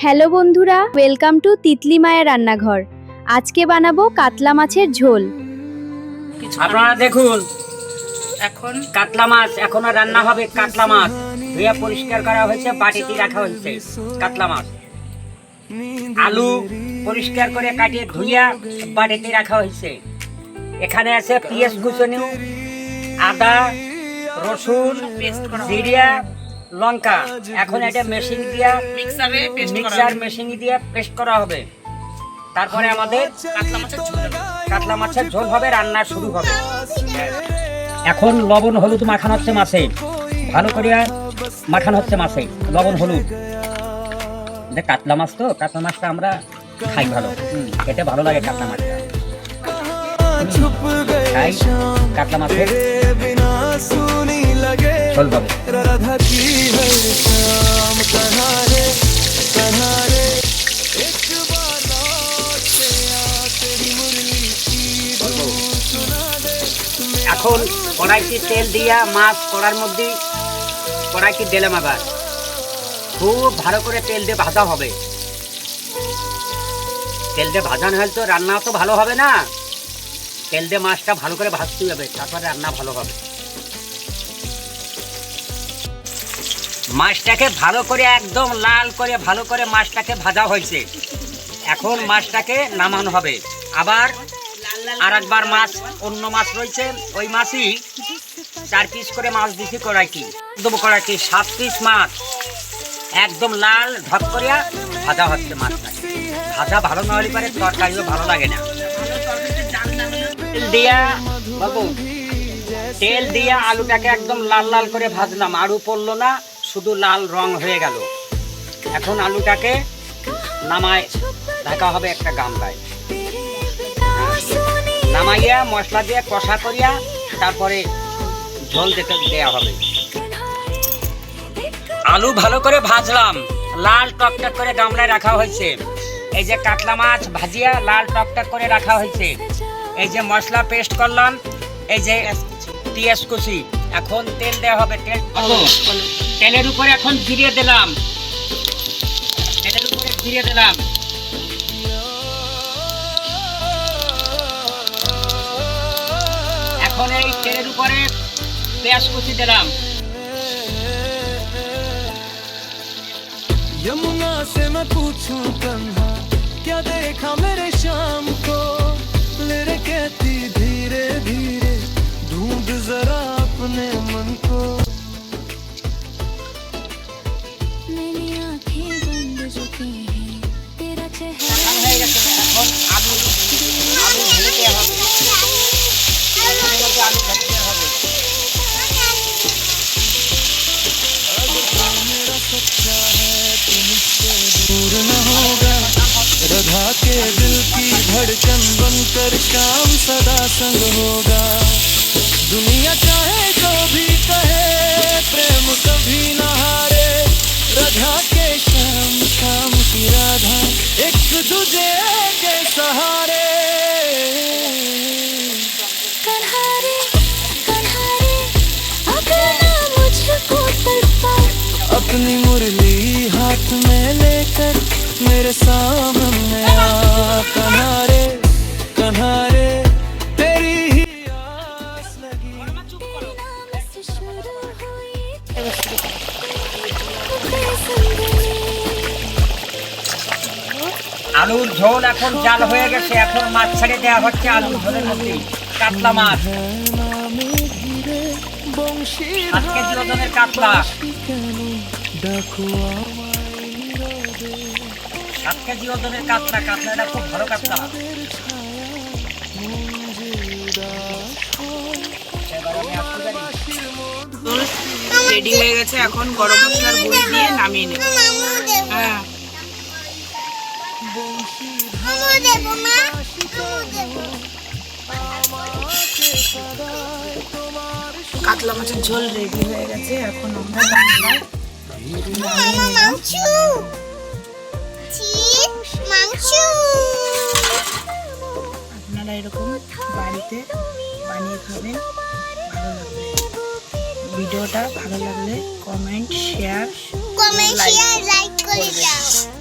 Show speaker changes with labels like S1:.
S1: Hello বন্ধুরা, welcome to Titli মায়ের রান্নাঘর। আজকে বানাবো কাতলা মাছের ঝোল।
S2: আপনারা দেখুন, এখন কাতলা মাছ এখনো রান্না হবে। কাতলা মাছ ধুয়ে পরিষ্কার করা হয়েছে, বাটিতে রাখা হয়েছে। কাতলা মাছ, আলু পরিষ্কার করে কাটিয়ে ধুইয়া বাটিতে রাখা হয়েছে। এখানে আছে পেঁয়াজ কুচনো, আদা, রসুন, জিরা, লঙ্কা। এখন এটা মেশিন দিয়া মিক্সার মেশিন দিয়ে পেস্ট করা হবে। তারপরে আমাদের কাতলা মাছের ঝোল হবে, রান্না শুরু হবে। এখন লবণ হলুদ মাখানো হচ্ছে মাছে, ভালো করে মাখানো হচ্ছে মাছে লবণ হলুদ। কাতলা মাছ তো, কাতলা মাছটা আমরা খাই ভালো, খেতে ভালো লাগে কাতলা মাছটা। খাই কাতলা মাছের ঝোল হবে। এখন কড়াইতে তেল দিয়া মাছ কড়ার মধ্যে কড়াইতে দিলাম। আবার খুব ভালো করে তেল দিয়ে ভাজা হবে। তেল দিয়ে ভাজানো হলে তো রান্না তো ভালো হবে না। তেল দিয়ে মাছটা ভালো করে ভাজতে হবে, তারপরে রান্না ভালো হবে। মাছটাকে ভালো করে একদম লাল করে ভালো করে মাছটাকে ভাজা হয়েছে। এখন মাছটাকে নামানো হবে। আবার আর একবার মাছ, অন্য মাছ রয়েছে, ওই মাছই 4 পিস করে মাছ দিছি কড়াইটি। দেবো কড়াইটি 7 পিস মাছ একদম লাল ঢক করিয়া ভাজা হচ্ছে। মাছটাকে ভাজা ভালো না হলে পারে তরকারিও ভালো লাগে না। তেল দিয়া বাবু, তেল দিয়া আলুটাকে একদম লাল লাল করে ভাজলাম। আলু পড়লো না, শুধু লাল রং হয়ে গেল। এখন আলুটাকে নামায় ঢাকা হবে একটা গামলায়। নামাইয়া মশলা দিয়ে কষা করিয়া তারপরে ঝোল দিতে দেওয়া হবে। আলু ভালো করে ভাজলাম, লাল টকটক করে গামলায় রাখা হয়েছে। এই যে কাতলা মাছ ভাজিয়া লাল টকটক করে রাখা হয়েছে। এই যে মশলা পেস্ট করলাম, এই যে পেঁয়াজ কুচি। এখন তেল দেওয়া হবে। তেলের উপরে এখন জিরে দিলাম। তেলের উপরে জিরে দিলাম। এখন এই তেলের উপরে পেঁয়াজ কুচি দিলাম।
S3: यमुना से मैं पूछूं कन्हा, क्या देखा मेरे शाम को? ले कहती धीरे धीरे, ढूंढ जरा अपने मन को।
S4: मैंने आंखें बंद जो की हैं, तेरा चेहरा
S2: এখন আলু ভেজে হবে। আলু ভাজতে হবে।
S3: मेरा सच्चा है तो मुझसे दूर न होगा। राधा के दिल की धड़कन बनकर शाम सदा संग होगा। दुनिया चाहे जो भी कहे, प्रेम कभी न हारे। राधा के शाम शाम की राधा, एक दूजे के सहारे।
S4: कन्हारे कन्हारे, अगर ना मुझको तड़पा,
S3: अपनी मुरली हाथ में लेकर मेरे सामने आ। कन्हारे कन्हारे, तेरी ही आस लगी।
S4: तेरे नाम से शुरू हुई बेसंगनी।
S2: আলুর ঝোল এখন জাল হয়ে গেছে। এখন মাছ ছেড়ে দেওয়া হচ্ছে আলুর ঝোলের মধ্যে। কাতলা মাছ 7 কেজি ওজনের কাতলা। 7 কেজি ওজনের কাতলা। কাতলাটা খুব ভালো কাতলা।
S5: রেডি হয়ে গেছে। এখন গরম মশলার গুঁড়ি দিয়ে নামিয়ে নেব। হ্যাঁ, কাতলা মাছের ঝোল রেডি হয়ে গেছে। এখন আমরা বাংলায় আপনারা এরকম বাড়িতে বানিয়ে খাবেন। ভালো লাগবে ভিডিওটা, ভালো লাগলে কমেন্ট শেয়ার
S6: লাইক করে দাও।